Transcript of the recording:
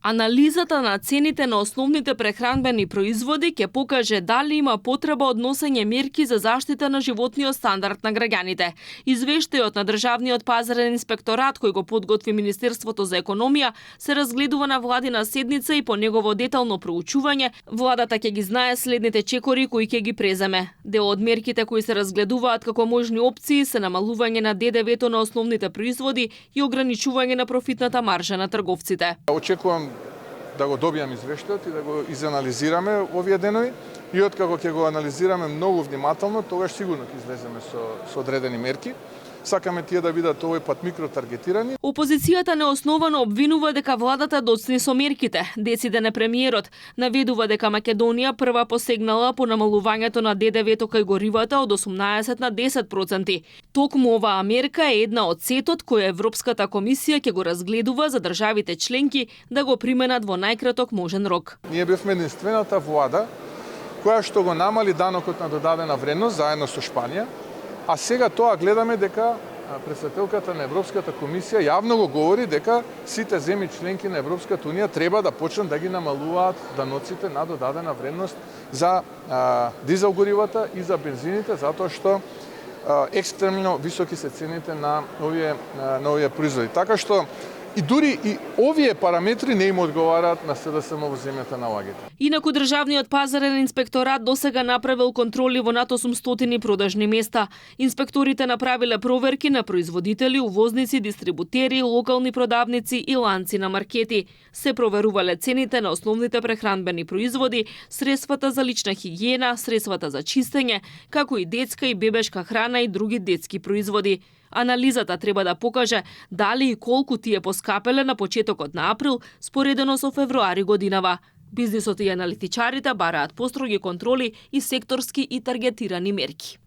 Анализата на цените на основните прехранбени производи ќе покаже дали има потреба од носење мерки за заштита на животниот стандард на граѓаните. Извештајот на Државниот пазарен инспекторат кој го подготви Министерството за економија се разгледува на владина седница и по негово детално проучување владата ќе ги знае следните чекори кои ќе ги преземе. Дел од мерките кои се разгледуваат како можни опции се намалување на ДДВ-то на основните производи и ограничување на профитната маржа на трговците. Очекувам да го добијам извештајот и да го изанализираме овие денови и откако ќе го анализираме многу внимателно, тогаш сигурно ќе излеземе со одредени мерки. Сакаме тие да бидат овој пат микротаргетирани. Опозицијата неосновано обвинува дека владата доцни со мерките. Дециден премиерот наведува дека Македонија прва посегнала по намалувањето на ДДВ-то кај горивата од 18 на 10%. Токму оваа мерка е една од сетот која Европската комисија ќе го разгледува за државите членки да го применат во најкраток можен рок. Ние бевме единствената влада која што го намали данокот на додадена вредност заедно со Шпанија. А сега тоа гледаме дека претседателката на Европската комисија јавно го говори дека сите земји членки на Европската унија треба да почнат да ги намалуваат даноците на додадена вредност за дизел горивата и за бензините, затоа што екстремно високи се цените на овие производи. Така што и дури и овие параметри не им одговараат на СДСМ во земјата на лагите. Инаку Државниот пазарен инспекторат досега направил контроли во над 800 продажни места. Инспекторите направиле проверки на производители, увозници, дистрибутери, локални продавници и ланци на маркети. Се проверувале цените на основните прехранбени производи, средствата за лична хигиена, средствата за чистење, како и детска и бебешка храна и други детски производи. Анализата треба да покаже дали и колку тие поскапеле на почетокот на април споредено со февруари годинава. Бизнисот и аналитичарите бараат построги контроли и секторски и таргетирани мерки.